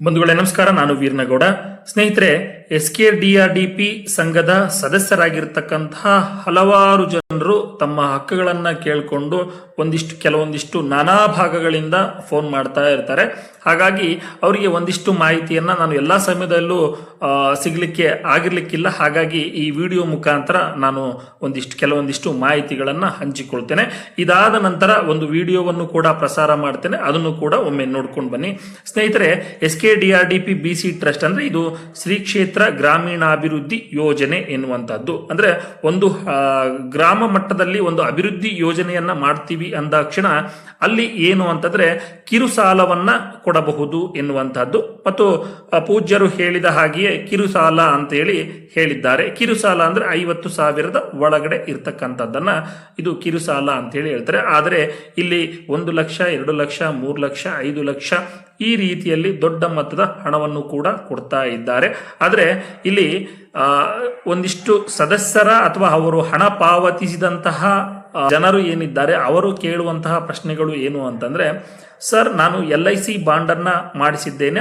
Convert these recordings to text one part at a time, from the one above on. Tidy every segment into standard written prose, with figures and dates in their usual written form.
ಬಂಧುಗಳೇ ನಮಸ್ಕಾರ. ನಾನು ವೀರನಗೌಡ. ಸ್ನೇಹಿತರೆ, SKDRDP ಸಂಘದ ಸದಸ್ಯರಾಗಿರ್ತಕ್ಕಂತಹ ಹಲವಾರು ಜನರು ತಮ್ಮ ಹಕ್ಕುಗಳನ್ನ ಕೇಳಿಕೊಂಡು ಕೆಲವೊಂದಿಷ್ಟು ನಾನಾ ಭಾಗಗಳಿಂದ ಫೋನ್ ಮಾಡ್ತಾ ಇರ್ತಾರೆ. ಹಾಗಾಗಿ ಅವರಿಗೆ ಒಂದಿಷ್ಟು ಮಾಹಿತಿಯನ್ನ ನಾನು ಎಲ್ಲಾ ಸಮಯದಲ್ಲೂ ಸಿಗ್ಲಿಕ್ಕೆ ಆಗಿರ್ಲಿಕ್ಕಿಲ್ಲ. ಹಾಗಾಗಿ ಈ ವಿಡಿಯೋ ಮುಖಾಂತರ ನಾನು ಕೆಲವೊಂದಿಷ್ಟು ಮಾಹಿತಿಗಳನ್ನ ಹಂಚಿಕೊಳ್ತೇನೆ. ಇದಾದ ನಂತರ ಒಂದು ವಿಡಿಯೋವನ್ನು ಕೂಡ ಪ್ರಸಾರ ಮಾಡ್ತೇನೆ, ಅದನ್ನು ಕೂಡ ಒಮ್ಮೆ ನೋಡ್ಕೊಂಡು ಬನ್ನಿ. ಸ್ನೇಹಿತರೆ, SKDRDP BC ಟ್ರಸ್ಟ್ ಅಂದ್ರೆ ಇದು ಶ್ರೀ ಕ್ಷೇತ್ರ ಗ್ರಾಮೀಣಾಭಿವೃದ್ಧಿ ಯೋಜನೆ ಎನ್ನುವಂತಹದ್ದು. ಅಂದ್ರೆ ಒಂದು ಗ್ರಾಮ ಮಟ್ಟದಲ್ಲಿ ಒಂದು ಅಭಿವೃದ್ಧಿ ಯೋಜನೆಯನ್ನ ಮಾಡ್ತೀವಿ ಅಂದಾಕ್ಷಣ ಅಲ್ಲಿ ಏನು ಅಂತಂದ್ರೆ ಕಿರು ಸಾಲವನ್ನ ಕೊಡಬಹುದು ಎನ್ನುವಂತಹದ್ದು. ಮತ್ತು ಪೂಜ್ಯರು ಹೇಳಿದ ಹಾಗೆಯೇ ಕಿರು ಸಾಲ ಅಂತ ಹೇಳಿದ್ದಾರೆ. ಕಿರು ಸಾಲ ಅಂದ್ರೆ 50,000 ಒಳಗಡೆ ಇರ್ತಕ್ಕಂಥದ್ದನ್ನ ಇದು ಕಿರು ಸಾಲ ಅಂತ ಹೇಳ್ತಾರೆ. ಆದರೆ ಇಲ್ಲಿ 1 ಲಕ್ಷ, 2 ಲಕ್ಷ, 3 ಲಕ್ಷ, 5 ಲಕ್ಷ ಈ ರೀತಿಯಲ್ಲಿ ದೊಡ್ಡ ಮೊತ್ತದ ಹಣವನ್ನು ಕೂಡ ಕೊಡ್ತಾ ಇದ್ದಾರೆ. ಆದರೆ ಇಲ್ಲಿ ಒಂದಿಷ್ಟು ಸದಸ್ಯರ ಅಥವಾ ಅವರು ಹಣ ಪಾವತಿಸಿದಂತಹ ಜನರು ಏನಿದ್ದಾರೆ ಅವರು ಕೇಳುವಂತಹ ಪ್ರಶ್ನೆಗಳು ಏನು ಅಂತಂದ್ರೆ, ಸರ್ ನಾನು LIC ಬಾಂಡ್ ಅನ್ನ ಮಾಡಿಸಿದ್ದೇನೆ,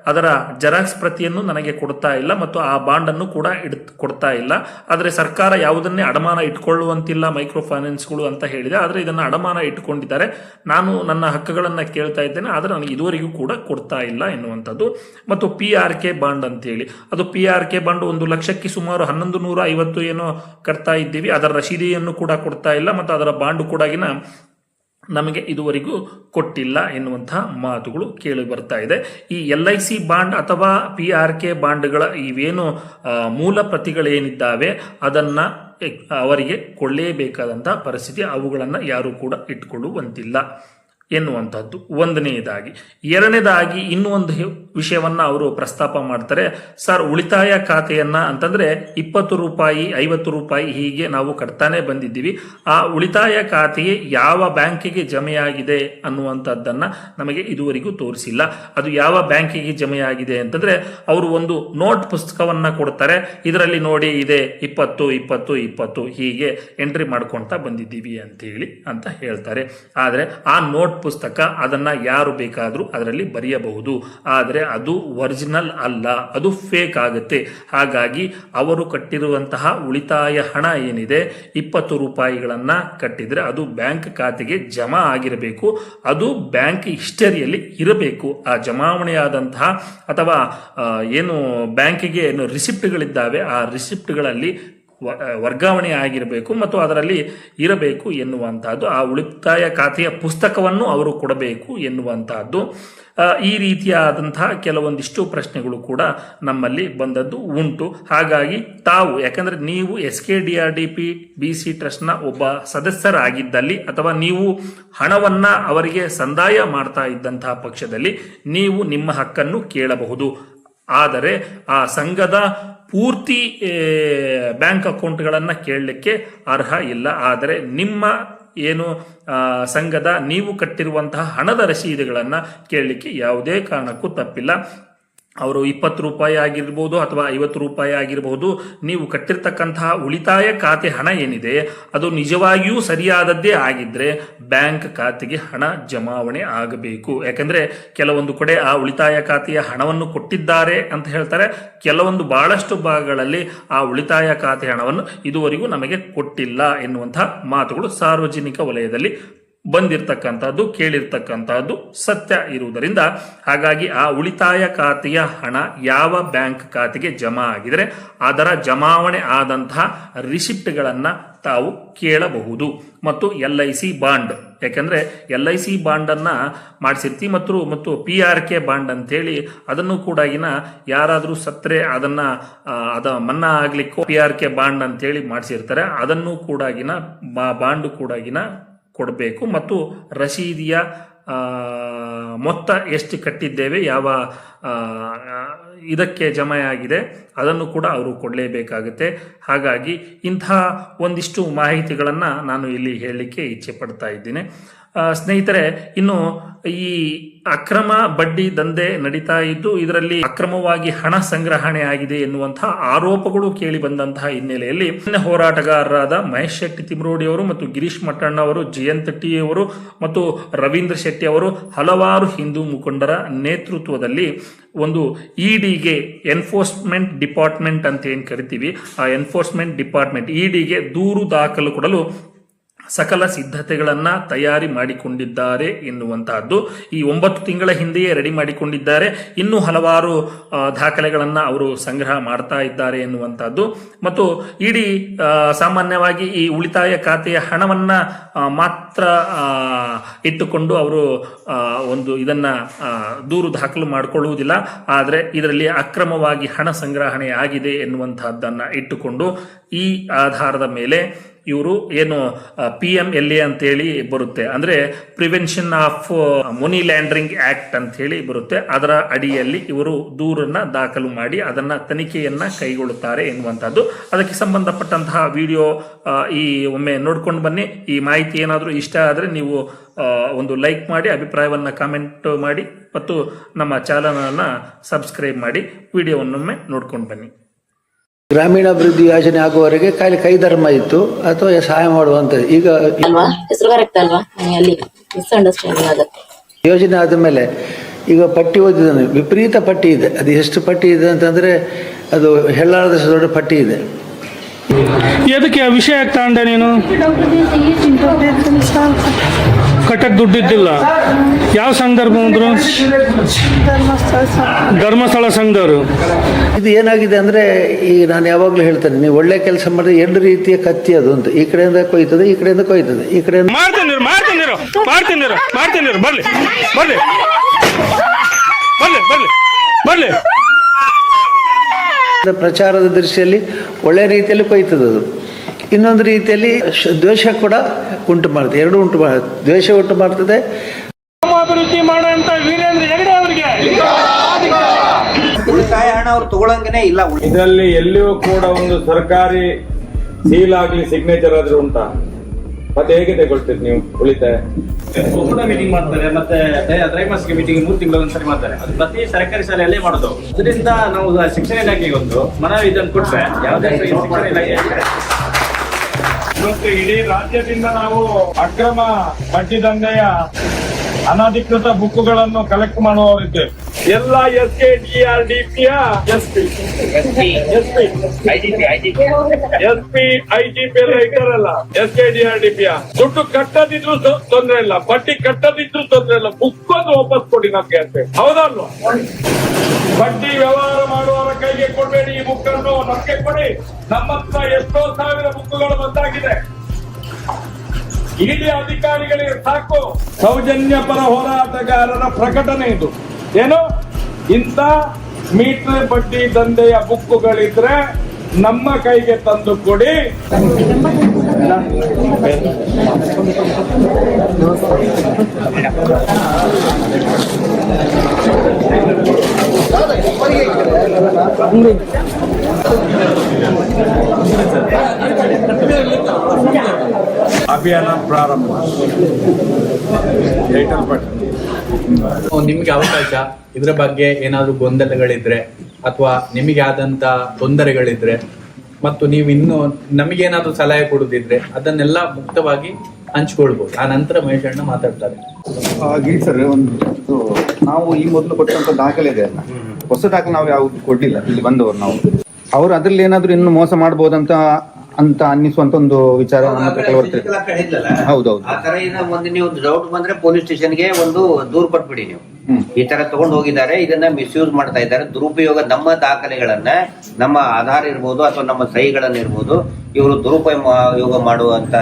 ಅದರ ಜೆರಾಕ್ಸ್ ಪ್ರತಿಯನ್ನು ನನಗೆ ಕೊಡ್ತಾ ಇಲ್ಲ ಮತ್ತು ಆ ಬಾಂಡ್ ಅನ್ನು ಕೂಡ ಕೊಡ್ತಾ ಇಲ್ಲ. ಆದರೆ ಸರ್ಕಾರ ಯಾವುದನ್ನೇ ಅಡಮಾನ ಇಟ್ಕೊಳ್ಳುವಂತಿಲ್ಲ ಮೈಕ್ರೋ ಫೈನಾನ್ಸ್ಗಳು ಅಂತ ಹೇಳಿದೆ. ಆದರೆ ಇದನ್ನ ಅಡಮಾನ ಇಟ್ಟುಕೊಂಡಿದ್ದಾರೆ. ನಾನು ನನ್ನ ಹಕ್ಕುಗಳನ್ನ ಕೇಳ್ತಾ ಇದ್ದೇನೆ, ಆದರೆ ನನಗೆ ಇದುವರೆಗೂ ಕೂಡ ಕೊಡ್ತಾ ಇಲ್ಲ ಎನ್ನುವಂಥದ್ದು. ಮತ್ತು PRK ಬಾಂಡ್ ಅಂತೇಳಿ, ಅದು PRK ಬಾಂಡ್ 1 ಲಕ್ಷಕ್ಕೆ ಸುಮಾರು 1150 ಏನೋ ಕಟ್ತಾ ಇದ್ದೀವಿ, ಅದರ ರಶೀದಿಯನ್ನು ಕೂಡ ಕೊಡ್ತಾ ಇಲ್ಲ ಮತ್ತು ಅದರ ಬಾಂಡ್ ಕೂಡ ನಮಗೆ ಇದುವರೆಗೂ ಕೊಟ್ಟಿಲ್ಲ ಎನ್ನುವಂತಹ ಮಾತುಗಳು ಕೇಳಿ ಬರ್ತಾ ಇದೆ. ಈ LIC ಬಾಂಡ್ ಅಥವಾ PRK ಬಾಂಡ್ಗಳ ಇವೇನು ಮೂಲ ಪ್ರತಿಗಳೇನಿದ್ದಾವೆ ಅದನ್ನ ಅವರಿಗೆ ಕೊಳ್ಳೇಬೇಕಾದಂತಹ ಪರಿಸ್ಥಿತಿ, ಅವುಗಳನ್ನು ಯಾರು ಕೂಡ ಇಟ್ಕೊಳ್ಳುವಂತಿಲ್ಲ ಎನ್ನುವಂಥದ್ದು ಒಂದನೆಯದಾಗಿ. ಎರಡನೇದಾಗಿ ಇನ್ನೂ ಒಂದು ವಿಷಯವನ್ನ ಅವರು ಪ್ರಸ್ತಾಪ ಮಾಡ್ತಾರೆ. ಸರ್, ಉಳಿತಾಯ ಖಾತೆಯನ್ನ ಅಂತಂದ್ರೆ 20 ರೂಪಾಯಿ, 50 ರೂಪಾಯಿ ಹೀಗೆ ನಾವು ಕಟ್ತಾನೆ ಬಂದಿದ್ದೀವಿ. ಆ ಉಳಿತಾಯ ಖಾತೆಯೇ ಯಾವ ಬ್ಯಾಂಕಿಗೆ ಜಮೆಯಾಗಿದೆ ಅನ್ನುವಂಥದ್ದನ್ನ ನಮಗೆ ಇದುವರೆಗೂ ತೋರಿಸಿಲ್ಲ. ಅದು ಯಾವ ಬ್ಯಾಂಕಿಗೆ ಜಮೆಯಾಗಿದೆ ಅಂತಂದ್ರೆ ಅವರು ಒಂದು ನೋಟ್ ಪುಸ್ತಕವನ್ನ ಕೊಡ್ತಾರೆ. ಇದರಲ್ಲಿ ನೋಡಿ ಇದೆ 20, 20, 20 ಹೀಗೆ ಎಂಟ್ರಿ ಮಾಡ್ಕೊಳ್ತಾ ಬಂದಿದ್ದೀವಿ ಅಂತ ಹೇಳ್ತಾರೆ. ಆದರೆ ಆ ನೋಟ್ ಪುಸ್ತಕ ಅದನ್ನ ಯಾರು ಬೇಕಾದ್ರೂ ಅದರಲ್ಲಿ ಬರೆಯಬಹುದು, ಆದರೆ ಅದು ಒರಿಜಿನಲ್ ಅಲ್ಲ, ಅದು ಫೇಕ್ ಆಗುತ್ತೆ. ಹಾಗಾಗಿ ಅವರು ಕಟ್ಟಿರುವಂತಹ ಉಳಿತಾಯ ಹಣ ಏನಿದೆ 20 ರೂಪಾಯಿಗಳನ್ನ ಕಟ್ಟಿದ್ರೆ ಅದು ಬ್ಯಾಂಕ್ ಖಾತೆಗೆ ಜಮಾ ಆಗಿರಬೇಕು, ಅದು ಬ್ಯಾಂಕ್ ಹಿಸ್ಟರಿಯಲ್ಲಿ ಇರಬೇಕು. ಆ ಜಮಾವಣೆಯಾದಂತಹ ಅಥವಾ ಏನು ಬ್ಯಾಂಕಿಗೆ ಏನು ರಿಸಿಪ್ಟ್ಗಳಿದ್ದಾವೆ ಆ ರಿಸಿಪ್ಟ್ಗಳಲ್ಲಿ ವರ್ಗಾವಣೆ ಆಗಿರಬೇಕು ಮತ್ತು ಅದರಲ್ಲಿ ಇರಬೇಕು ಎನ್ನುವಂತಹದ್ದು. ಆ ಉಳಿತಾಯ ಖಾತೆಯ ಪುಸ್ತಕವನ್ನು ಅವರು ಕೊಡಬೇಕು ಎನ್ನುವಂತಹದ್ದು. ಈ ರೀತಿಯಾದಂತಹ ಕೆಲವೊಂದಿಷ್ಟು ಪ್ರಶ್ನೆಗಳು ಕೂಡ ನಮ್ಮಲ್ಲಿ ಬಂದದ್ದು ಉಂಟು. ಹಾಗಾಗಿ ಯಾಕಂದ್ರೆ ನೀವು SKDRDP BC ಟ್ರಸ್ಟ್ನ ಒಬ್ಬ ಸದಸ್ಯರಾಗಿದ್ದಲ್ಲಿ ಅಥವಾ ನೀವು ಹಣವನ್ನ ಅವರಿಗೆ ಸಂದಾಯ ಮಾಡ್ತಾ ಇದ್ದಂತಹ ಪಕ್ಷದಲ್ಲಿ ನೀವು ನಿಮ್ಮ ಹಕ್ಕನ್ನು ಕೇಳಬಹುದು. ಆದರೆ ಆ ಸಂಘದ ಪೂರ್ತಿ ಬ್ಯಾಂಕ್ ಅಕೌಂಟ್ಗಳನ್ನು ಕೇಳಲಿಕ್ಕೆ ಅರ್ಹ ಇಲ್ಲ. ಆದರೆ ನಿಮ್ಮ ಏನು ಸಂಘದ ನೀವು ಕಟ್ಟಿರುವಂತಹ ಹಣದ ರಸೀದಿಗಳನ್ನು ಕೇಳಲಿಕ್ಕೆ ಯಾವುದೇ ಕಾರಣಕ್ಕೂ ತಪ್ಪಿಲ್ಲ. ಅವರು 20 ರೂಪಾಯಿ ಆಗಿರ್ಬೋದು ಅಥವಾ 50 ರೂಪಾಯಿ ಆಗಿರಬಹುದು, ನೀವು ಕಟ್ಟಿರ್ತಕ್ಕಂತಹ ಉಳಿತಾಯ ಖಾತೆ ಹಣ ಏನಿದೆ ಅದು ನಿಜವಾಗಿಯೂ ಸರಿಯಾದದ್ದೇ ಆಗಿದ್ರೆ ಬ್ಯಾಂಕ್ ಖಾತೆಗೆ ಹಣ ಜಮಾವಣೆ ಆಗಬೇಕು. ಯಾಕಂದ್ರೆ ಕೆಲವೊಂದು ಕಡೆ ಆ ಉಳಿತಾಯ ಖಾತೆಯ ಹಣವನ್ನು ಕೊಟ್ಟಿದ್ದಾರೆ ಅಂತ ಹೇಳ್ತಾರೆ, ಕೆಲವೊಂದು ಬಹಳಷ್ಟು ಭಾಗಗಳಲ್ಲಿ ಆ ಉಳಿತಾಯ ಖಾತೆ ಹಣವನ್ನು ಇದುವರೆಗೂ ನಮಗೆ ಕೊಟ್ಟಿಲ್ಲ ಎನ್ನುವಂತಹ ಮಾತುಗಳು ಸಾರ್ವಜನಿಕ ವಲಯದಲ್ಲಿ ಬಂದಿರತಕ್ಕಂಥದ್ದು, ಕೇಳಿರ್ತಕ್ಕಂಥದ್ದು ಸತ್ಯ ಇರುವುದರಿಂದ ಹಾಗಾಗಿ ಆ ಉಳಿತಾಯ ಖಾತೆಯ ಹಣ ಯಾವ ಬ್ಯಾಂಕ್ ಖಾತೆಗೆ ಜಮಾ ಆಗಿದ್ರೆ ಅದರ ಜಮಾವಣೆ ಆದಂತಹ ರಿಸಿಪ್ಟ್ಗಳನ್ನು ತಾವು ಕೇಳಬಹುದು. ಮತ್ತು LIC ಬಾಂಡ್, ಯಾಕಂದ್ರೆ LIC ಬಾಂಡ್ ಅನ್ನ ಮಾಡಿಸಿರ್ತೀವಿ ಮತ್ತು PRK ಬಾಂಡ್ ಅಂತೇಳಿ ಅದನ್ನು ಕೂಡ ಯಾರಾದರೂ ಸತ್ರೆ ಅದ ಮನ್ನಾ ಆಗ್ಲಿಕ್ಕೂ PRK ಬಾಂಡ್ ಅಂತೇಳಿ ಮಾಡಿಸಿರ್ತಾರೆ. ಅದನ್ನು ಕೂಡ ಬಾಂಡ್ ಕೂಡ ಕೊಡಬೇಕು ಮತ್ತು ರಸೀದಿಯ ಮೊತ್ತ ಎಷ್ಟು ಕಟ್ಟಿದ್ದೇವೆ, ಯಾವ ಇದಕ್ಕೆ ಜಮೆಯಾಗಿದೆ ಅದನ್ನು ಕೂಡ ಅವರು ಕೊಡಲೇಬೇಕಾಗುತ್ತೆ. ಹಾಗಾಗಿ ಇಂತಹ ಒಂದಿಷ್ಟು ಮಾಹಿತಿಗಳನ್ನು ನಾನು ಇಲ್ಲಿ ಹೇಳಲಿಕ್ಕೆ ಇಚ್ಛೆ ಪಡ್ತಾ ಇದ್ದೀನಿ. ಸ್ನೇಹಿತರೆ, ಇನ್ನು ಈ ಅಕ್ರಮ ಬಡ್ಡಿ ದಂಧೆ ನಡೀತಾ ಇದ್ದು ಇದರಲ್ಲಿ ಅಕ್ರಮವಾಗಿ ಹಣ ಸಂಗ್ರಹಣೆ ಆಗಿದೆ ಎನ್ನುವಂತಹ ಆರೋಪಗಳು ಕೇಳಿ ಬಂದಂತಹ ಹಿನ್ನೆಲೆಯಲ್ಲಿ ಹೋರಾಟಗಾರರಾದ ಮಹೇಶ್ ಶೆಟ್ಟಿ ತಿಮ್ರೋಡಿ ಅವರು ಮತ್ತು ಗಿರೀಶ್ ಮಟ್ಟಣ್ಣ ಅವರು, ಜಯಂತ್ ಟಿ ಅವರು ಮತ್ತು ರವೀಂದ್ರ ಶೆಟ್ಟಿ ಅವರು ಹಲವಾರು ಹಿಂದೂ ಮುಖಂಡರ ನೇತೃತ್ವದಲ್ಲಿ ಒಂದು ಇಡಿಗೆ ಎನ್ಫೋರ್ಸ್ಮೆಂಟ್ ಡಿಪಾರ್ಟ್ಮೆಂಟ್ ಅಂತ ಏನು ಕರಿತೀವಿ, ಆ ಎನ್ಫೋರ್ಸ್ಮೆಂಟ್ ಡಿಪಾರ್ಟ್ಮೆಂಟ್ ಇಡಿಗೆ ದೂರು ದಾಖಲು ಕೊಡಲು ಸಕಲ ಸಿದ್ಧತೆಗಳನ್ನು ತಯಾರಿ ಮಾಡಿಕೊಂಡಿದ್ದಾರೆ ಎನ್ನುವಂತಹದ್ದು. ಈ 9 ತಿಂಗಳ ಹಿಂದೆಯೇ ರೆಡಿ ಮಾಡಿಕೊಂಡಿದ್ದಾರೆ. ಇನ್ನೂ ಹಲವಾರು ದಾಖಲೆಗಳನ್ನು ಅವರು ಸಂಗ್ರಹ ಮಾಡ್ತಾ ಇದ್ದಾರೆ ಎನ್ನುವಂತಹದ್ದು. ಮತ್ತು ಇಡೀ ಸಾಮಾನ್ಯವಾಗಿ ಈ ಉಳಿತಾಯ ಖಾತೆಯ ಹಣವನ್ನು ಮಾತ್ರ ಇಟ್ಟುಕೊಂಡು ಅವರು ಇದನ್ನ ದೂರು ದಾಖಲು ಮಾಡಿಕೊಳ್ಳುವುದಿಲ್ಲ. ಆದರೆ ಇದರಲ್ಲಿ ಅಕ್ರಮವಾಗಿ ಹಣ ಸಂಗ್ರಹಣೆ ಆಗಿದೆ ಎನ್ನುವಂತಹದ್ದನ್ನು ಇಟ್ಟುಕೊಂಡು ಈ ಆಧಾರದ ಮೇಲೆ ಇವರು ಏನು PMLA ಅಂತೇಳಿ ಬರುತ್ತೆ, ಅಂದರೆ prevention of money laundering act ಅಂತ ಹೇಳಿ ಬರುತ್ತೆ. ಅದರ ಅಡಿಯಲ್ಲಿ ಇವರು ದೂರನ್ನ ದಾಖಲು ಮಾಡಿ ಅದನ್ನ ತನಿಖೆಯನ್ನ ಕೈಗೊಳ್ಳುತ್ತಾರೆ ಎನ್ನುವಂಥದ್ದು. ಅದಕ್ಕೆ ಸಂಬಂಧಪಟ್ಟಂತಹ ವಿಡಿಯೋ ಒಮ್ಮೆ ನೋಡ್ಕೊಂಡು ಬನ್ನಿ. ಈ ಮಾಹಿತಿ ಏನಾದರೂ ಇಷ್ಟ ಆದರೆ ನೀವು ಒಂದು ಲೈಕ್ ಮಾಡಿ, ಅಭಿಪ್ರಾಯವನ್ನ ಕಾಮೆಂಟ್ ಮಾಡಿ ಮತ್ತು ನಮ್ಮ ಚಾನಲನ್ನು ಸಬ್ಸ್ಕ್ರೈಬ್ ಮಾಡಿ. ವಿಡಿಯೋವನ್ನೊಮ್ಮೆ ನೋಡ್ಕೊಂಡು ಬನ್ನಿ. ಗ್ರಾಮೀಣಾಭಿವೃದ್ಧಿ ಯೋಜನೆ ಆಗುವವರೆಗೆ ಖಾಲಿ ಕೈ ಧರ್ಮ ಇತ್ತು ಅಥವಾ ಸಹಾಯ ಮಾಡುವಂಥದ್ದು. ಈಗ ಯೋಜನೆ ಆದ ಮೇಲೆ ಈಗ ಪಟ್ಟಿ ಓದಿದ್ದಾನೆ, ವಿಪರೀತ ಪಟ್ಟಿ ಇದೆ. ಅದು ಎಷ್ಟು ಪಟ್ಟಿ ಇದೆ ಅಂತಂದ್ರೆ ಅದು ಹೆಳ್ಳಾಳದಷ್ಟು ದೊಡ್ಡ ಪಟ್ಟಿ ಇದೆ. ಎದಕ್ಕೆ ಆ ವಿಷಯ ತಗೊಂಡೆ ನೀನು? ಕಟ್ಟಕ್ಕೆ ದುಡ್ಡಿದ್ದಿಲ್ಲ. ಯಾವ ಸಂಘದವ್ರು ಬಂದ್ರು? ಧರ್ಮಸ್ಥಳ ಸಂಘದವರು. ಇದು ಏನಾಗಿದೆ ಅಂದ್ರೆ, ಈಗ ನಾನು ಯಾವಾಗಲೂ ಹೇಳ್ತೇನೆ, ನೀವು ಒಳ್ಳೆ ಕೆಲಸ ಮಾಡಿದ್ರೆ 2 ರೀತಿಯ ಕತ್ತಿ ಅದು ಅಂತ. ಈ ಕಡೆಯಿಂದ ಕೊಯ್ತದೆ, ಈ ಕಡೆಯಿಂದ ಕೊಯ್ತದೆ, ಈ ಕಡೆಯಿಂದ ಮಾಡ್ತೀನಿ ಬರ್ಲಿ ಬರ್ಲಿ ಬರ್ಲಿ ಬರ್ಲಿ ಬರ್ಲಿ. ಪ್ರಚಾರದ ದೃಷ್ಟಿಯಲ್ಲಿ ಒಳ್ಳೆ ರೀತಿಯಲ್ಲಿ ಕೊಯ್ತದೆ ಅದು. ಇನ್ನೊಂದು ರೀತಿಯಲ್ಲಿ ದ್ವೇಷ ಕೂಡ ಉಂಟು ಮಾಡುತ್ತೆ. ಎರಡೂ ಉಂಟು ಮಾಡುತ್ತೆ. ದ್ವೇಷ ಉಂಟು ಮಾಡ್ತದೆ. ಅಭಿವೃದ್ಧಿ ಮಾಡುವಂತ ವೀರೇಂದ್ರ ಹೆಗಡೆ ಅವರಿಗೆ ಉಳಿತಾಯ ಹಣ ಅವ್ರು ತಗೊಳಂಗನೇ ಇಲ್ಲ. ಇದರಲ್ಲಿ ಎಲ್ಲಿಯೂ ಕೂಡ ಒಂದು ಸರ್ಕಾರಿ ಸೀಲ್ ಆಗ್ಲಿ ಸಿಗ್ನೇಚರ್ ಆದ್ರೂ ಉಂಟಾ? ಮತ್ತೆ ಹೇಗೆ ತಗೊಳ್ತೀರಿ ನೀವು ಉಳಿತಾಯ? ಒಕ್ಕೂಟ ಮೀಟಿಂಗ್ ಮಾಡ್ತಾರೆ, ಮತ್ತೆ ತ್ರೈಮಾಸಿಕ ಮೀಟಿಂಗ್ 3 ತಿಂಗಳು ಒಂದ್ಸರಿ ಮಾಡ್ತಾರೆ. ಅದು ಪ್ರತಿ ಸರ್ಕಾರಿ ಶಾಲೆಯಲ್ಲೇ ಮಾಡೋದು. ಅದರಿಂದ ನಾವು ಶಿಕ್ಷಣ ಇಲಾಖೆಗೆ ಒಂದು ಮನವಿ ಇದನ್ನು ಕೊಟ್ರೆ ಯಾವುದೇ ಶಿಕ್ಷಣ ಇಲಾಖೆ ಇವತ್ತು ಇಡೀ ರಾಜ್ಯದಿಂದ ನಾವು ಅಕ್ರಮ ಬಡ್ಡಿ ದಂಧೆಯ ಅನಧಿಕೃತ ಬುಕ್ಕುಗಳನ್ನು ಕಲೆಕ್ಟ್ ಮಾಡುವವರಿದ್ದೇವೆ. ಎಲ್ಲ SKDRDP IGP ಎಲ್ಲ ಇದ್ದಾರಲ್ಲ, SKDRDP ದುಡ್ಡು ಕಟ್ಟದಿದ್ರು ತೊಂದ್ರೆ ಇಲ್ಲ, ಬಡ್ಡಿ ಕಟ್ಟದಿದ್ರು ತೊಂದ್ರೆ ಇಲ್ಲ, ಬುಕ್ ಒಂದು ವಾಪಸ್ ಕೊಡಿ ನಮ್ಗೆ ಅಂತ. ಹೌದಲ್ವ? ಬಡ್ಡಿ ವ್ಯವಹಾರ ಮಾಡುವವರ ಕೈಗೆ ಕೊಡಬೇಡಿ, ಈ ಬುಕ್ ಅನ್ನು ನಮ್ಗೆ ಕೊಡಿ. ನಮ್ಮ ಹತ್ರ ಎಷ್ಟೋ ಸಾವಿರ ಬುಕ್ಗಳು ಬಂದಾಗಿದೆ. ಇಡೀ ಅಧಿಕಾರಿಗಳಿಗೆ ಸಾಕು. ಸೌಜನ್ಯ ಪರ ಹೋರಾಟಗಾರರ ಪ್ರಕಟಣೆ ಇದು. ಏನು? ಇಂಥ ಮೀಟರ್ ಬಡ್ಡಿ ದಂಧೆಯ ಬುಕ್ಕುಗಳಿದ್ರೆ ನಮ್ಮ ಕೈಗೆ ತಂದು ಕೊಡಿ. ಅಭಿಯಾನ ಪ್ರಾರಂಭ. ನಿಮ್ಗೆ ಅವಕಾಶ ಇದ್ರ ಬಗ್ಗೆ ಏನಾದ್ರು ಗೊಂದಲಗಳಿದ್ರೆ ಅಥವಾ ನಿಮಗೆ ಆದಂತ ತೊಂದರೆಗಳಿದ್ರೆ ಮತ್ತು ನೀವು ಇನ್ನು ನಮಗೇನಾದ್ರೂ ಸಲಹೆ ಕೊಡುದಿದ್ರೆ ಅದನ್ನೆಲ್ಲ ಮುಕ್ತವಾಗಿ ಹಂಚ್ಕೊಳ್ಬಹುದು. ಆ ನಂತರ ಮಹೇಶ್ ಅಣ್ಣ ಮಾತಾಡ್ತಾರೆ. ಸರ್, ಒಂದು ನಾವು ಈ ಮೊದಲು ಕೊಟ್ಟಂತ ದಾಖಲೆ ಇದೆ ಅಲ್ಲ, ಹೊಸ ದಾಖಲೆ ನಾವು ಯಾವ್ದು ಕೊಡ್ಲಿಲ್ಲ. ಇಲ್ಲಿ ಬಂದವರು ನಾವು ಅವ್ರು ಅದ್ರಲ್ಲಿ ಏನಾದ್ರು ಇನ್ನು ಮೋಸ ಮಾಡಬಹುದಂತ ಅನ್ನಿಸುವಂತ ಒಂದು ವಿಚಾರ ನಮ್ಮ ಹತ್ರ ಕೆಲವರು. ಹೌದೌದು. ಆ ತರ ಒಂದು ನೀವು ಡೌಟ್ ಬಂದ್ರೆ ಪೊಲೀಸ್ ಸ್ಟೇಷನ್ಗೆ ಒಂದು ದೂರು ಕೊಟ್ಬಿಡಿ. ನೀವು ಈ ತರ ತಗೊಂಡು ಹೋಗಿದ್ದಾರೆ, ಇದನ್ನ ಮಿಸ್ಯೂಸ್ ಮಾಡ್ತಾ ಇದ್ದಾರೆ, ದುರುಪಯೋಗ, ನಮ್ಮ ದಾಖಲೆಗಳನ್ನ, ನಮ್ಮ ಆಧಾರ್ ಇರ್ಬೋದು ಅಥವಾ ನಮ್ಮ ಸಹಿಗಳನ್ನ ಇರ್ಬೋದು, ಇವರು ದುರುಪಯೋಗ ಮಾಡುವಂತ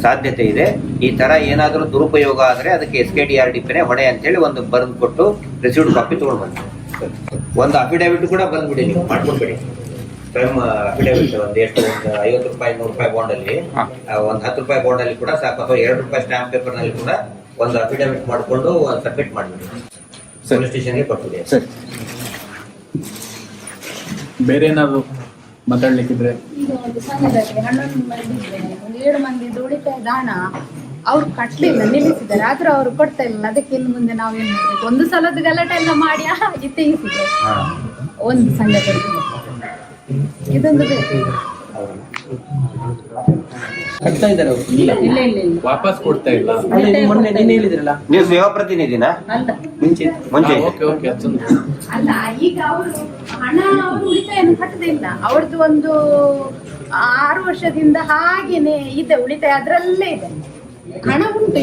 ಸಾಧ್ಯತೆ ಇದೆ. ಈ ತರ ಏನಾದ್ರೂ ದುರುಪಯೋಗ ಆದ್ರೆ ಅದಕ್ಕೆ SKDRDP ಹೊಣೆ ಅಂತೇಳಿ ಒಂದು ಬರೆದು ಕೊಟ್ಟು ರಿಸೀವ್ಡ್ ಕಾಪಿ ತಗೊಂಡು ಬನ್ನಿ. ಒಂದು ಅಫಿಡೇವಿಟ್ ಕೂಡ ಬಂದ್ಬಿಡಿ, ನೀವು ಮಾಡ್ಕೊಡ್ಬೇಡಿ. ಸ್ವಯಂ ಅಫಿಡೇವಿಟ್ ಒಂದು ಎಷ್ಟು, ಒಂದು 50 ರೂಪಾಯಿ 100 ರೂಪಾಯಿ ಬಾಂಡ್ ಅಲ್ಲಿ, ಒಂದು 10 ರೂಪಾಯಿ ಬಾಂಡ್ ಅಲ್ಲಿ ಕೂಡ ಸಾಕು, ಅಥವಾ 2 ರೂಪಾಯಿ ಸ್ಟಾಂಪ್ ಪೇಪರ್ ನಲ್ಲಿ ಕೂಡ ಒಂದು ಅಫಿಡೇವಿಟ್ ಮಾಡಿಕೊಂಡು ಸಬ್ಮಿಟ್ ಮಾಡ್ಬಿಡಿ, ಪೊಲೀಸ್ ಸ್ಟೇಷನ್ಗೆ ಕೊಟ್ಬಿಡಿ. ಬೇರೆ ಏನಾದ್ರು ಮಾತಾಡ್ಲಿಕ್ಕಿದ್ರೆ? ಈಗ ಒಂದು ಸಂಘದಲ್ಲಿ 11 ಮಂದಿ ಇದ್ರೆ, ಒಂದು 7 ಮಂದಿ ಉಳಿತಾಯದ ಹಣ ಅವ್ರು ಕಟ್ಲಿಲ್ಲ, ನಿಲ್ಲಿಸಿದ್ದಾರೆ, ಆದ್ರೂ ಅವ್ರು ಕೊಡ್ತಾ ಇಲ್ಲ. ಅದಕ್ಕೆ ಇನ್ನು ಮುಂದೆ ನಾವೇನ್ ಮಾಡ್ಬೇಕು? ಒಂದು ಸಲದ ಗಲಾಟೆ ಎಲ್ಲ ಮಾಡಿ ಹಾಗೆ ತೆಗಿಸಿದೆ ಒಂದು ಸಂಘದಲ್ಲಿ. ಇದೊಂದು ಬೇಕು. ಕಟ್ತಾ ಇದ್ದಾರೆ ಅವರು ಇಲ್ಲ ಇಲ್ಲ ಇಲ್ಲ ವಾಪಸ್ ಕೊಡ್ತಾ ಇಲ್ಲ. ಅದೇ ಮೊನ್ನೆ ನೀನು ಹೇಳಿದ್ರಲ್ಲ ನೀವು ಸೇವಾ ಪ್ರತಿನಿಧಿನಾ? ಅಲ್ಲ ಮುಂಚೆ ಮುಂಚೆ ಓಕೆ ಓಕೆ ಅದೊಂದು ಅಲ್ಲ ಈಗ ಅವರು ಹಣ ಅವರು ಉಳಿತಾಯವನ್ನು ಕಟ್ಟದೇ ಇಲ್ಲ. ಅವ್ರದ್ದು ಒಂದು 6 ವರ್ಷದಿಂದ ಹಾಗೇನೆ ಇದೆ ಉಳಿತಾಯ, ಅದ್ರಲ್ಲೇ ಇದೆ ಹಣ ಉಂಟು.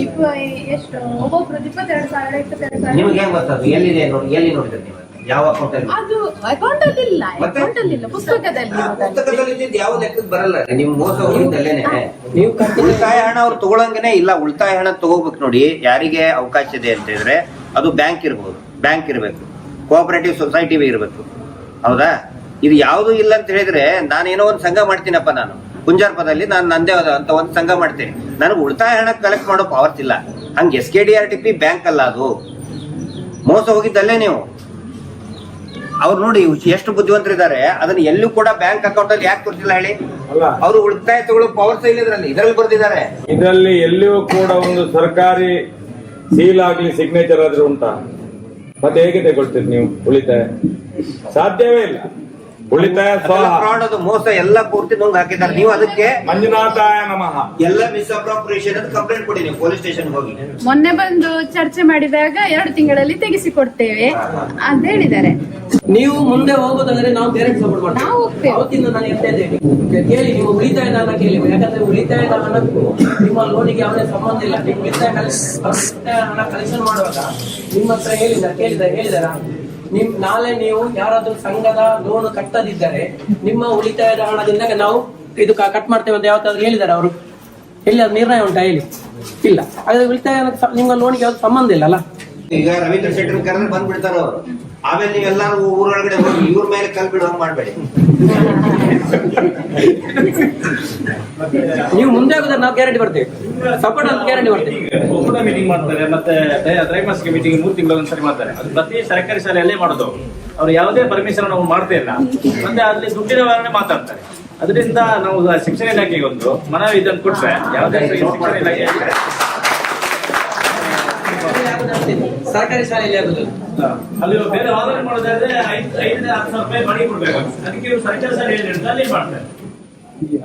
ಎಷ್ಟು ಒಬ್ಬೊಬ್ರದ್ದು 22,000 22,000. ನಿಮ್ಗೆ ಹೆಂಗ್ ಗೊತ್ತದು? ಎಲ್ಲಿದೆ ನೋಡಿ, ಎಲ್ಲಿ ನೋಡಿದ್ರಿ ನೀವು? ಯಾವ ಅಕೌಂಟ್ ಅಲ್ಲಿ? ಅದು ಅಕೌಂಟ್ ಅಲ್ಲಿ ಇಲ್ಲ, ಅಕೌಂಟ್ ಅಲ್ಲಿ ಇಲ್ಲ, ಪುಸ್ತಕದಲ್ಲಿ ಇರೋದಲ್ಲ. ಪುಸ್ತಕದಲ್ಲಿ ಇದ್ದಿದ್ದು ಯಾವ ಲೆಕ್ಕಕ್ಕೆ ಬರಲ್ಲ. ನಿಮ್ ಮೋಸ ಹೋಗಿದ್ದಲ್ಲೇನೆ. ನೀವು ಕಟ್ಟಿ ಉಳಿತಾಯ ಹಣ ಅವ್ರು ತಗೊಳಂಗನೆ ಇಲ್ಲ. ಉಳಿತಾಯ ಹಣ ತಗೋಬೇಕು ನೋಡಿ. ಯಾರಿಗೆ ಅವಕಾಶ ಇದೆ ಅಂತ ಹೇಳಿದ್ರೆ ಅದು ಬ್ಯಾಂಕ್ ಇರ್ಬೋದು, ಬ್ಯಾಂಕ್ ಇರಬೇಕು, ಕೋಆಪರೇಟಿವ್ ಸೊಸೈಟಿ ಇರಬೇಕು. ಹೌದಾ? ಇದು ಯಾವುದು ಇಲ್ಲ ಅಂತ ಹೇಳಿದ್ರೆ ನಾನೇನೋ ಒಂದು ಸಂಘ ಮಾಡ್ತೀನಪ್ಪ, ನಾನು ಕುಂಜಾರ್ಪದಲ್ಲಿ ನಾನು ನಂದೇ ಅಂತ ಒಂದು ಸಂಘ ಮಾಡ್ತೇನೆ. ನನಗೆ ಉಳಿತಾಯ ಹಣ ಕಲೆಕ್ಟ್ ಮಾಡೋ ಪವರ್ಸ್ ಇಲ್ಲ. ಹಂಗೆ SKDRDP ಬ್ಯಾಂಕ್ ಅಲ್ಲ, ಅದು ಮೋಸ ಹೋಗಿದ್ದಲ್ಲೇ ನೀವು. ಅವ್ರು ನೋಡಿ ಎಷ್ಟು ಬುದ್ಧಿವಂತರಿದ್ದಾರೆ. ಅದನ್ನ ಎಲ್ಲೂ ಕೂಡ ಬ್ಯಾಂಕ್ ಅಕೌಂಟ್ ಅಲ್ಲಿ ಯಾಕೆ ತೋರಿಸಿಲ್ಲ ಹೇಳಿ? ಅವರು ಉಳಿತಾಯ ತಗೊಳ್ಳೋ ಪವರ್ಸ್ ಇಲ್ಲ ಇದರಲ್ಲಿ ಬರ್ದಿದ್ದಾರೆ. ಇದರಲ್ಲಿ ಎಲ್ಲಿಯೂ ಕೂಡ ಒಂದು ಸರ್ಕಾರಿ ಸೀಲ್ ಆಗ್ಲಿ ಸಿಗ್ನೇಚರ್ ಆದ್ರೂ ಉಂಟಾ? ಮತ್ತೆ ಹೇಗೆ ತಗೊಳ್ತೀರಿ ನೀವು ಉಳಿತಾಯ? ಸಾಧ್ಯವೇ ಇಲ್ಲ. ಉಳಿತಾಯ ಫ್ರಾಡ್, ಅದು ಮೋಸ ಎಲ್ಲ ಪೂರ್ತಿ ನುಂಗ್ ಹಾಕಿದ್ದಾರೆ. ನೀವು ಅದಕ್ಕೆ ಮಂಜುನಾಥಾಯ ನಮಃ ಎಲ್ಲ ಮಿಸ್ಅಪ್ರಾಪ್ರಿಯೇಷನ್ ಅಂತ ಕಂಪ್ಲೇಂಟ್ ಕೊಡಿ ನೀವು ಪೊಲೀಸ್ ಸ್ಟೇಷನ್ ಹೋಗಿ. ಮೊನ್ನೆ ಬಂದು ಚರ್ಚೆ ಮಾಡಿದಾಗ 2 ತಿಂಗಳಲ್ಲಿ ತೆಗೆಸಿಕೊಡ್ತೇವೆ ಅಂತ ಹೇಳಿದ್ದಾರೆ. ನೀವು ಮುಂದೆ ಹೋಗೋದಾದ್ರೆ ನಾವು ಡೈರೆಕ್ಟ್ ಸಪೋರ್ಟ್ ಮಾಡ್ತೀವಿ. ನಾವು ಹೋಗ್ತೇವೆ. ಅವತ್ತಿಂದ ನಾನು ಹೇಳ್ತಾ ಇದ್ದೇನೆ, ಕೇಳಿ ನೀವು ಉಳಿತಾಯದ ಹಣ ಕೇಳಿ. ಯಾಕಂದ್ರೆ ಉಳಿತಾಯದ ಹಣಕ್ಕೂ ನಿಮ್ಮ ಲೋನಿಗೆ ಯಾವುದೇ ಸಂಬಂಧ ಇಲ್ಲ. ನೀವು ಉಳಿತಾಯ ಹಣ ಕಲೆಕ್ಷನ್ ಮಾಡುವಾಗ ನಿಮ್ಮ ಹತ್ರ ಹೇಳಿದಾರ ನಾಳೆ ನೀವು ಯಾರಾದ್ರೂ ಸಂಘದ ಲೋನ್ ಕಟ್ಟದಿದ್ದರೆ ನಿಮ್ಮ ಉಳಿತಾಯದ ಹಣದಿಂದ ನಾವು ಇದು ಕಟ್ ಮಾಡ್ತೇವೆ ಅಂತ ಯಾವತ್ತಾದ್ರೂ ಹೇಳಿದಾರೆ ಅವರು? ಎಲ್ಲಿ ಅದು ನಿರ್ಣಯ ಉಂಟಾ ಹೇಳಿ? ಇಲ್ಲ. ಹಾಗಾದ್ರೆ ಉಳಿತಾಯ ನಿಮ್ಮ ಲೋನಿಗೆ ಯಾವ್ದು ಸಂಬಂಧ ಇಲ್ಲ ಅಲ್ಲ. ಈಗ ರವೀಂದ್ರ ಶೆಟ್ಟರ್ ಕರೆದ್ರೆ ಬಂದ್ಬಿಡ್ತಾರ ಅವರು. ಆಮೇಲೆ ನೀವೆಲ್ಲಾರು ಊರೊಳಗಡೆ ಹೋಗಿ ಇವ್ರ ಮೇಲೆ ಕಲ್ ಬಿಡುವಂಗ್ ಮಾಡ್ಬೇಡಿ. ನೀವು ಮುಂದೆ ಆಗೋದ್ರೆ ನಾವು ಗ್ಯಾರಂಟಿ ಬರ್ತೇವೆ, ಸಪೋರ್ಟ್ ಅಂತ ಗ್ಯಾರಂಟಿ ಬರ್ತೇವೆ. ಒಕ್ಕೂಟ ಮೀಟಿಂಗ್ ಮಾಡ್ತಾರೆ, ಮತ್ತೆ ತ್ರೈಮಾಸಿಕ ಮೀಟಿಂಗ್ 3 ತಿಂಗಳು ಒಂದ್ಸರಿ ಮಾಡ್ತಾರೆ. ಅದು ಪ್ರತಿ ಸರ್ಕಾರಿ ಶಾಲೆಯಲ್ಲೇ ಮಾಡೋದು. ಅವ್ರು ಯಾವುದೇ ಪರ್ಮಿಷನ್ ನಾವು ಮಾಡ್ತಾ ಇಲ್ಲ. ಮತ್ತೆ ಅಲ್ಲಿ ದುಡ್ಡಿನ ವ್ಯವಹಾರ ಮಾತಾಡ್ತಾರೆ. ಅದರಿಂದ ನಾವು ಶಿಕ್ಷಣ ಇಲಾಖೆಗೆ ಒಂದು ಮನವಿ ಇದನ್ನು ಕೊಟ್ರೆ ಯಾವುದೇ ಶಿಕ್ಷಣ ಇಲಾಖೆ ಸರ್ಕಾರಿ ಶಾಲೆಯಲ್ಲಿ ಆಗುದಿಲ್ಲ. ಅಲ್ಲಿ ಬೇರೆ ಆದಾಯ ಮಾಡೋದಾದ್ರೆ 5,000-10,000 ರೂಪಾಯಿ ಬಾಡಿಗೆ ಕೊಡ್ಬೇಕು. ಅದಕ್ಕೆ ಇವ್ರು ಸರ್ಕಾರಿ ಶಾಲೆ ಅಲ್ಲಿ ಮಾಡ್ತಾರೆ.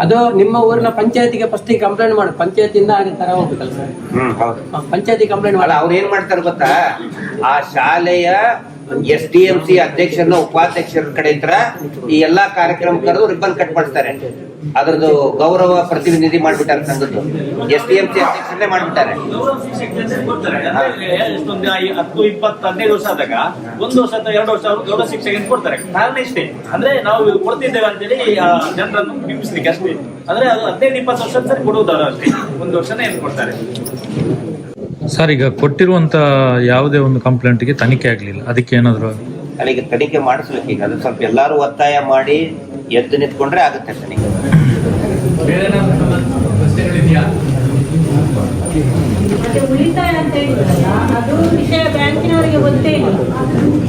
ಅದು ನಿಮ್ಮ ಊರಿನ ಪಂಚಾಯತಿಗೆ ಫಸ್ಟ್ ಕಂಪ್ಲೇಂಟ್ ಮಾಡಿ, ಪಂಚಾಯತಿಂದ ಆಗಿ ತರ ಹೋಗ್ಬೇಕಲ್ಲ ಸರ್. ಹೌದು. ಪಂಚಾಯತಿ ಕಂಪ್ಲೇಂಟ್ ಮಾಡಿ. ಅವ್ರು ಏನ್ ಮಾಡ್ತಾರೆ ಗೊತ್ತಾ? ಆ ಶಾಲೆಯ SDMC ಅಧ್ಯಕ್ಷರನ್ನ ಉಪಾಧ್ಯಕ್ಷರ ಕಡೆ ಇದ್ರ ಈ ಎಲ್ಲಾ ಕಾರ್ಯಕ್ರಮ ಕರೆದು ರಿಬ್ಬನ್ ಕಟ್ ಮಾಡ್ತಾರೆ. ಅದ್ರದ್ದು ಗೌರವ ಪ್ರತಿನಿಧಿ ಮಾಡ್ಬಿಟ್ಟಾರೆ ಸಂಘದ್ದು. SDMC ಅಧ್ಯಕ್ಷರನ್ನೇ ಮಾಡ್ಬಿಟ್ಟಾರೆ. ಗೌರವ ಶಿಕ್ಷಕ ಕೊಡ್ತಾರೆ. ಎಷ್ಟೊಂದು 10, 20, 15 ವರ್ಷ ಆದಾಗ 1 ವರ್ಷ ಅಥವಾ 2 ವರ್ಷ ಅವರು ಗೌರವ ಶಿಕ್ಷಕ ಕೊಡ್ತಾರೆ. ಕಾರಣ ಇಷ್ಟೇ, ಅಂದ್ರೆ ನಾವು ಕೊಡ್ತಿದ್ದೇವೆ ಅಂತೇಳಿ ಜನರನ್ನು ಬಿಂಬಿಸ್ಲಿಕ್ಕೆ ಅಷ್ಟೇ. ಅಂದ್ರೆ ಅದು 15-20 ವರ್ಷ ಸರಿ ಕೊಡುವುದಲ್ಲ ಅಷ್ಟೇ. 1 ವರ್ಷನೇ ಏನು ಕೊಡ್ತಾರೆ. ಸರ್, ಈಗ ಕೊಟ್ಟಿರುವಂತ ಯಾವುದೇ ಒಂದು ಕಂಪ್ಲೇಂಟ್ಗೆ ತನಿಖೆ ಆಗ್ಲಿಲ್ಲ, ಅದಕ್ಕೆ ಏನಾದ್ರು ಅಲ್ಲಿಗೆ ತನಿಖೆ ಮಾಡಿಸ್ಬೇಕು. ಈಗ ಅದು ಸ್ವಲ್ಪ ಎಲ್ಲಾರು ಒತ್ತಾಯ ಮಾಡಿ ಎದ್ದು ನಿಂತ್ಕೊಂಡ್ರೆ ಆಗುತ್ತೆ ತನಿಖೆ. ಮತ್ತೆ ಉಳಿತಾಯ ಅಂತ ಹೇಳಿದ್ರಲ್ಲ, ಅದು ವಿಷಯ ಬ್ಯಾಂಕಿನವರಿಗೆ ಗೊತ್ತೇ ಇಲ್ಲ.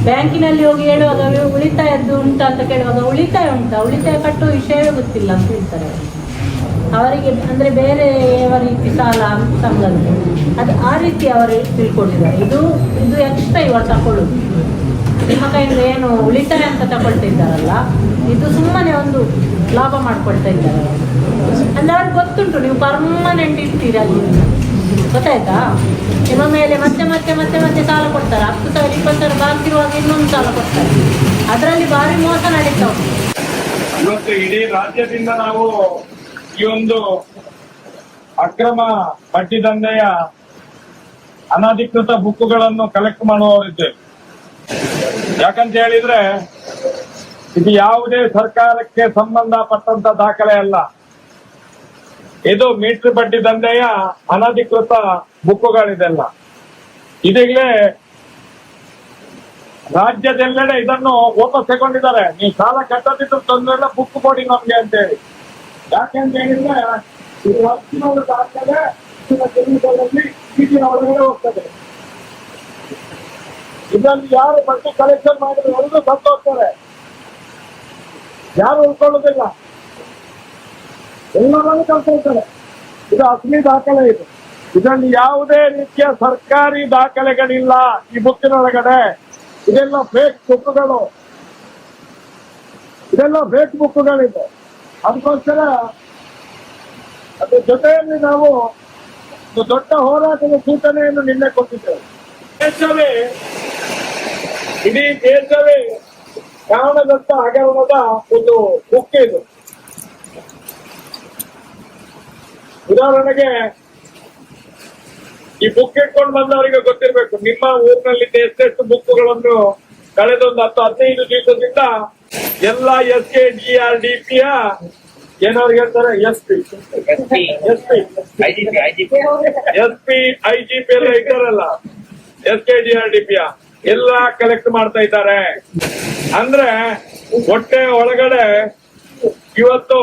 ಬ್ಯಾಂಕಿನಲ್ಲಿ ಹೋಗಿ ಹೇಳುವಾಗ ಉಳಿತಾಯದ್ದು ಉಂಟಾ ಅಂತ ಕೇಳುವಾಗ ಉಳಿತಾಯ ಉಂಟಾ, ಉಳಿತಾಯ ಕಟ್ಟುವ ವಿಷಯವೇ ಗೊತ್ತಿಲ್ಲ ಅಂತ ಹೇಳ್ತಾರೆ ಅವರಿಗೆ. ಅಂದ್ರೆ ಬೇರೆ ಯಾವ ರೀತಿ ಸಾಲ ಸಂಘದ್ದು ಅದು ಆ ರೀತಿ ಅವರು ತಿಳ್ಕೊಂಡಿದ್ದಾರೆ. ಇದು ಎಕ್ಸ್ಟ್ರಾ ಇವರು ತಗೊಳ್ಳುದು. ನಿಮ್ಮ ಕೈಯಿಂದ ಏನು ಉಳಿತಾಯ ಅಂತ ತಗೊಳ್ತಿದ್ದಾರಲ್ಲ, ಇದು ಸುಮ್ಮನೆ ಒಂದು ಲಾಭ ಮಾಡ್ಕೊಳ್ತಾ ಇದ್ದಾರೆ. ಅಂದ್ರೆ ಅವ್ರಿಗೆ ಗೊತ್ತುಂಟು ನೀವು ಪರ್ಮನೆಂಟ್ ಇರ್ತೀರಿ ಅಲ್ಲಿ, ಗೊತ್ತಾಯ್ತಾ? ನಿಮ್ಮ ಮೇಲೆ ಮತ್ತೆ ಮತ್ತೆ ಮತ್ತೆ ಮತ್ತೆ ಸಾಲ ಕೊಡ್ತಾರೆ. 10,000 20,000 ಬಾಕಿ ಇರುವಾಗ ಇನ್ನೊಂದು ಸಾಲ ಕೊಡ್ತಾರೆ. ಅದರಲ್ಲಿ ಭಾರಿ ಮೋಸ ನಡೀತಾ ಉಂಟು. ಇವತ್ತು ಇಡೀ ರಾಜ್ಯದಿಂದ ನಾವು ಈ ಒಂದು ಅಕ್ರಮ ಬಡ್ಡಿ ದಂಧೆಯ ಅನಧಿಕೃತ ಬುಕ್ಕುಗಳನ್ನು ಕಲೆಕ್ಟ್ ಮಾಡುವವರಿದ್ದೇವೆ. ಯಾಕಂತ ಹೇಳಿದ್ರೆ ಇದು ಯಾವುದೇ ಸರ್ಕಾರಕ್ಕೆ ಸಂಬಂಧಪಟ್ಟಂತ ದಾಖಲೆ ಅಲ್ಲ. ಇದು ಮೀಟರ್ ಬಡ್ಡಿ ದಂಧೆಯ ಅನಧಿಕೃತ ಬುಕ್ಕುಗಳಿದೆಲ್ಲ. ಇದೀಗಲೇ ರಾಜ್ಯದೆಲ್ಲೆಡೆ ಇದನ್ನು ವಾಪಸ್ ತಗೊಂಡಿದ್ದಾರೆ. ನೀವು ಸಾಲ ಕಟ್ಟದಿದ್ದು ತೊಂದರೆ, ಬುಕ್ ಕೊಡಿ ನಮ್ಗೆ ಅಂತೇಳಿ. ಯಾಕೆಂತ ಹೇಳಿದ್ರೆ ಇದು ವರ್ಷಿನ ದಾಖಲೆ ಈಗಿನ ಒಳಗಡೆ ಹೋಗ್ತದೆ. ಇದರಲ್ಲಿ ಯಾರು ಬಡ್ಡಿ ಕಲೆಕ್ಷನ್ ಮಾಡಿದ್ರೆ ಅವ್ರಿಗೂ ಸತ್ತು ಹೋಗ್ತಾರೆ, ಯಾರು ಉಳ್ಕೊಳ್ಳೋದಿಲ್ಲ, ಎಲ್ಲರನ್ನು ಕಳ್ಕೊಳ್ತಾರೆ. ಇದು ಅಸಲಿ ದಾಖಲೆ. ಇದು ಇದರಲ್ಲಿ ಯಾವುದೇ ರೀತಿಯ ಸರ್ಕಾರಿ ದಾಖಲೆಗಳಿಲ್ಲ ಈ ಬುಕ್ಕಿನೊಳಗಡೆ. ಇದೆಲ್ಲ ಫೇಕ್ ಬುಕ್ಗಳು, ಇದೆಲ್ಲ ಫೇಕ್ ಬುಕ್ಗಳಿದೆ. ಅದಕ್ಕೋಸ್ಕರ ಅದ್ರ ಜೊತೆಯಲ್ಲಿ ನಾವು ಒಂದು ದೊಡ್ಡ ಹೋರಾಟದ ಸೂಚನೆಯನ್ನು ನಿನ್ನೆ ಕೊಟ್ಟಿದ್ದೇವೆ. ಇಡೀ ದೇಶವೇ ಕಾರಣದಂತ ಹಗರಣದ ಒಂದು ಬುಕ್ ಇದು. ಉದಾಹರಣೆಗೆ ಈ ಬುಕ್ ಇಟ್ಕೊಂಡು ಬಂದವರಿಗೆ ಗೊತ್ತಿರ್ಬೇಕು, ನಿಮ್ಮ ಊರಿನಲ್ಲಿ ಎಷ್ಟೆಷ್ಟು ಬುಕ್ಗಳನ್ನು ಕಳೆದೊಂದು 10-15 ದಿವಸದಿಂದ ಎಲ್ಲ SKDRDP ಏನವ್ರಿಗೆ ಹೇಳ್ತಾರೆ SP IGP ಎಲ್ಲ ಇದ್ದಾರಲ್ಲ, SKDRDP ಎಲ್ಲ ಕಲೆಕ್ಟ್ ಮಾಡ್ತಾ ಇದ್ದಾರೆ. ಅಂದ್ರೆ ಹೊಟ್ಟೆ ಒಳಗಡೆ ಇವತ್ತು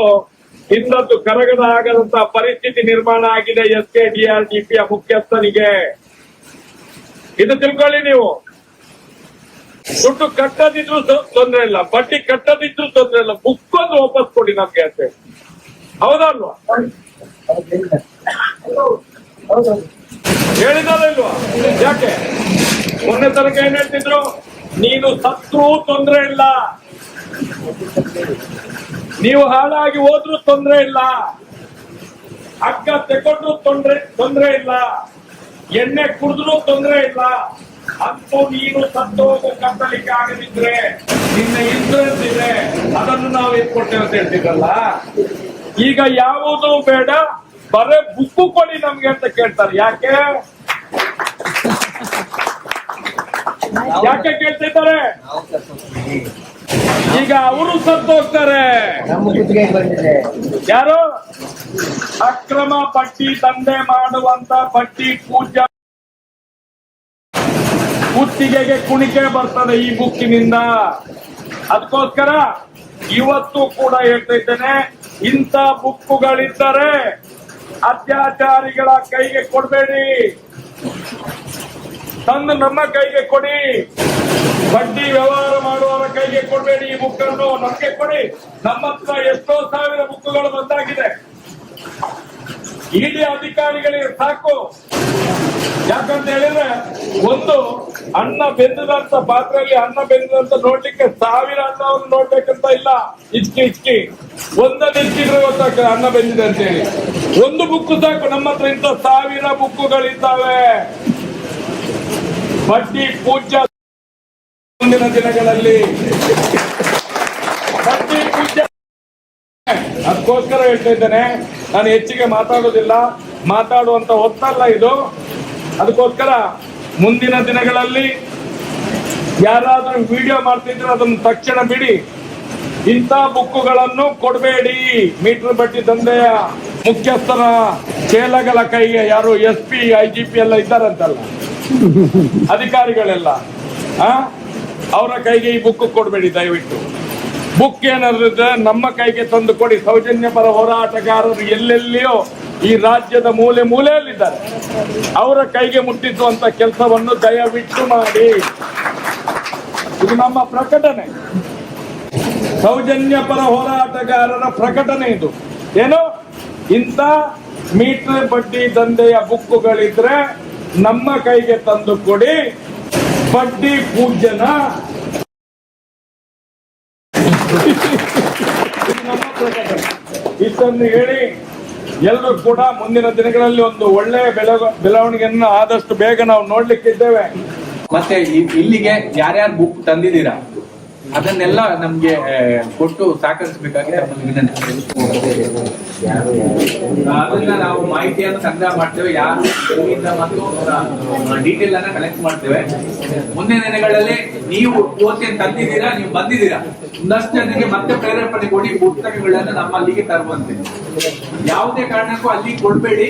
ಹಿಂದದ್ದು ಕರಗದ ಆಗದಂತ ಪರಿಸ್ಥಿತಿ ನಿರ್ಮಾಣ ಆಗಿದೆ SKDRDP ಮುಖ್ಯಸ್ಥನಿಗೆ. ಇದು ತಿಳ್ಕೊಳ್ಳಿ ನೀವು. ದುಡ್ಡು ಕಟ್ಟದಿದ್ರು ತೊಂದ್ರೆ ಇಲ್ಲ, ಬಡ್ಡಿ ಕಟ್ಟದಿದ್ರು ತೊಂದ್ರೆ ಇಲ್ಲ, ಬುಕ್ ಒಂದು ವಾಪಸ್ ಕೊಡಿ ನಮ್ಗೆ ಅಂತ. ಹೌದಲ್ವಾ? ಹೇಳಿದಾರ ಇಲ್ವಾ? ಯಾಕೆ ಮೊನ್ನೆ ತನಕ ಏನ್ ಹೇಳ್ತಿದ್ರು, ನೀನು ಸತ್ರು ತೊಂದ್ರೆ ಇಲ್ಲ, ನೀವು ಹಾಳಾಗಿ ಹೋದ್ರೂ ತೊಂದ್ರೆ ಇಲ್ಲ, ಹಗ್ಗ ತೆಗೊಂಡ್ರು ತೊಂದ್ರೆ ಇಲ್ಲ, ಎಣ್ಣೆ ಕುಡಿದ್ರು ತೊಂದ್ರೆ ಇಲ್ಲ, ಅಂತೂ ನೀನು ಸತ್ತೋಗ ಕಟ್ಟಲಿಕ್ಕೆ ಆಗದಿದ್ರೆ ನಿನ್ನ ಇನ್ಸೂರೆನ್ಸ್ ಇದೆ, ಅದನ್ನು ನಾವು ಎತ್ಕೊಡ್ತೇವೆ ಅಂತ ಹೇಳ್ತಿದ್ರಲ್ಲ. ಈಗ ಯಾವುದೂ ಬೇಡ, ಬರೇ ಬುಕ್ಕು ಕೊಡಿ ನಮ್ಗೆ ಅಂತ ಕೇಳ್ತಾರೆ. ಯಾಕೆ ಕೇಳ್ತಿದ್ದಾರೆ? ಈಗ ಅವರು ಸತ್ತು ಹೋಗ್ತಾರೆ. ಯಾರು ಅಕ್ರಮ ಬಡ್ಡಿ ದಂಧೆ ಮಾಡುವಂತ ಬಡ್ಡಿ ಪೂಜಾ ಕುತ್ತಿಗೆಗೆ ಕುಣಿಕೆ ಬರ್ತದೆ ಈ ಬುಕ್ಕಿನಿಂದ. ಅದಕ್ಕೋಸ್ಕರ ಇವತ್ತು ಕೂಡ ಹೇಳ್ತಾ ಇದ್ದೇನೆ, ಇಂಥ ಬುಕ್ಕುಗಳಿದ್ದರೆ ಅತ್ಯಾಚಾರಿಗಳ ಕೈಗೆ ಕೊಡಬೇಡಿ, ತಂದು ನಮ್ಮ ಕೈಗೆ ಕೊಡಿ. ಬಡ್ಡಿ ವ್ಯವಹಾರ ಮಾಡುವವರ ಕೈಗೆ ಕೊಡಬೇಡಿ. ಈ ಬುಕ್ಕನ್ನು ನಮಗೆ ಕೊಡಿ. ನಮ್ಮ ಹತ್ರ ಎಷ್ಟೋ ಸಾವಿರ ಬುಕ್ಕುಗಳು ಬಂದಾಗಿದೆ. ಇಡಿ ಅಧಿಕಾರಿಗಳಿಗೆ ಸಾಕು. ಯಾಕಂತ ಹೇಳಿದ್ರೆ, ಒಂದು ಅನ್ನ ಬೆಂದದಂತ ಪಾತ್ರೆಯಲ್ಲಿ ಅನ್ನ ಬೆಂದದಂತ ನೋಡ್ಲಿಕ್ಕೆ 1000 ಅನ್ನವನ್ನು ನೋಡ್ಬೇಕಂತ ಇಲ್ಲ. ಇಚ್ಕಿ ಒಂದನ್ನು ಇಚ್ಕಿದ್ರೆ ಗೊತ್ತಾಗ್ತದೆ ಅನ್ನ ಬೆಂದಿದೆ ಅಂತ ಹೇಳಿ. ಒಂದು ಬುಕ್ಕು ಸಾಕು. ನಮ್ಮ ಹತ್ರ ಇಂಥ 1000 ಬುಕ್ಕುಗಳಿದ್ದಾವೆ. ಬಡ್ಡಿ ಪೂಜ್ಯ ಮುಂದಿನ ದಿನಗಳಲ್ಲಿ ಬಡ್ಡಿ ಪೂಜ್ಯ. ಅದಕ್ಕೋಸ್ಕರ ಹೇಳ್ತಾ ಇದ್ದೇನೆ, ನಾನು ಹೆಚ್ಚಿಗೆ ಮಾತಾಡೋದಿಲ್ಲ, ಮಾತಾಡುವಂತ ಹೊತ್ತಲ್ಲ ಇದು. ಅದಕ್ಕೋಸ್ಕರ ಮುಂದಿನ ದಿನಗಳಲ್ಲಿ ಯಾರಾದ್ರೂ ವಿಡಿಯೋ ಮಾಡ್ತಿದ್ರೆ ಅದನ್ನು ತಕ್ಷಣ ಬಿಡಿ. ಇಂಥ ಬುಕ್ಕುಗಳನ್ನು ಕೊಡಬೇಡಿ. ಮೀಟರ್ ಬಡ್ಡಿ ದಂಧೆಯ ಮುಖ್ಯಸ್ಥರ ಚೇಲಗಳ ಕೈಗೆ, ಯಾರು SP IGP ಎಲ್ಲ ಇದ್ದಾರಂತಲ್ಲ ಅಧಿಕಾರಿಗಳೆಲ್ಲ, ಅವರ ಕೈಗೆ ಈ ಬುಕ್ ಕೊಡಬೇಡಿ ದಯವಿಟ್ಟು. ಬುಕ್ ಏನಾದ್ರೆ ನಮ್ಮ ಕೈಗೆ ತಂದು ಕೊಡಿ. ಸೌಜನ್ಯ ಪರ ಹೋರಾಟಗಾರರು ಎಲ್ಲೆಲ್ಲಿಯೋ ಈ ರಾಜ್ಯದ ಮೂಲೆ ಮೂಲೆಯಲ್ಲಿದ್ದಾರೆ. ಅವರ ಕೈಗೆ ಮುಟ್ಟಿಸುವಂತ ಕೆಲಸವನ್ನು ದಯವಿಟ್ಟು ಮಾಡಿ. ಇದು ನಮ್ಮ ಪ್ರಕಟಣೆ, ಸೌಜನ್ಯ ಪರ ಹೋರಾಟಗಾರರ ಪ್ರಕಟಣೆ ಇದು. ಏನು, ಇಂಥ ಮೀಟರ್ ಬಡ್ಡಿ ದಂಧೆಯ ಬುಕ್ಕುಗಳಿದ್ರೆ ನಮ್ಮ ಕೈಗೆ ತಂದು ಕೊಡಿ. ಬಡ್ಡಿ ಪೂಜ್ಯನ ನಮ್ಮ ಪ್ರಕಟಣೆ. ಇಷ್ಟನ್ನು ಹೇಳಿ ಎಲ್ಲರೂ ಕೂಡ ಮುಂದಿನ ದಿನಗಳಲ್ಲಿ ಒಂದು ಒಳ್ಳೆಯ ಬೆಳವಣಿಗೆಯನ್ನು ಆದಷ್ಟು ಬೇಗ ನಾವು ನೋಡ್ಲಿಕ್ಕಿದ್ದೇವೆ. ಮತ್ತೆ ಇಲ್ಲಿಗೆ ಯಾರ್ಯಾರು ಬುಕ್ ತಂದಿದ್ದೀರಾ ಅದನ್ನೆಲ್ಲ ನಮ್ಗೆ ಕೊಟ್ಟು ಸಹಕರಿಸಬೇಕಾಗಿ ಅದನ್ನ ನಾವು ಮಾಹಿತಿಯನ್ನು ಸಂಗ್ರಹ ಮಾಡ್ತೇವೆ. ಯಾರು ಮತ್ತು ಡೀಟೇಲ್ ಅನ್ನ ಕಲೆಕ್ಟ್ ಮಾಡ್ತೇವೆ. ಮುಂದಿನ ದಿನಗಳಲ್ಲಿ ನೀವು ಓದ್ತೇನೆ ತಂದಿದ್ದೀರಾ, ನೀವು ಬಂದಿದ್ದೀರಾ, ಒಂದಷ್ಟು ಜನರಿಗೆ ಮತ್ತೆ ಪ್ರೇರೇಪಣೆ ಕೊಡಿ. ಪುಸ್ತಕಗಳನ್ನು ನಮ್ಮ ಅಲ್ಲಿಗೆ ತರುವಂತೆ. ಯಾವುದೇ ಕಾರಣಕ್ಕೂ ಅಲ್ಲಿ ಕೊಡ್ಬೇಡಿ.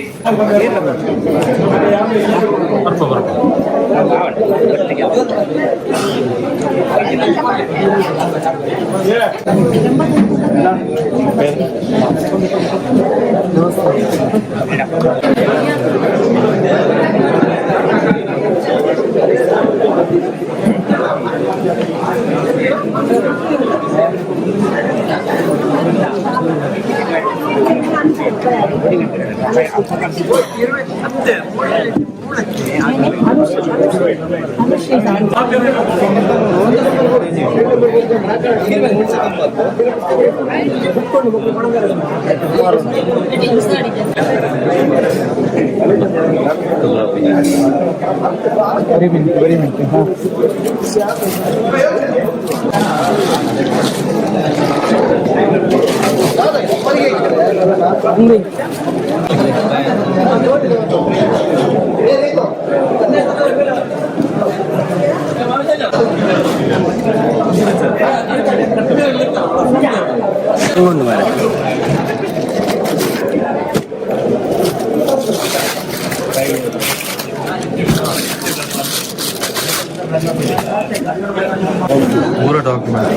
पूरा डॉक्यूमेंट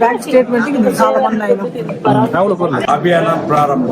ಬ್ಯಾಂಕ್ ಸ್ಟೇಟ್ಮೆಂಟ್ ಅಭಿಯಾನ ಪ್ರಾರಂಭ.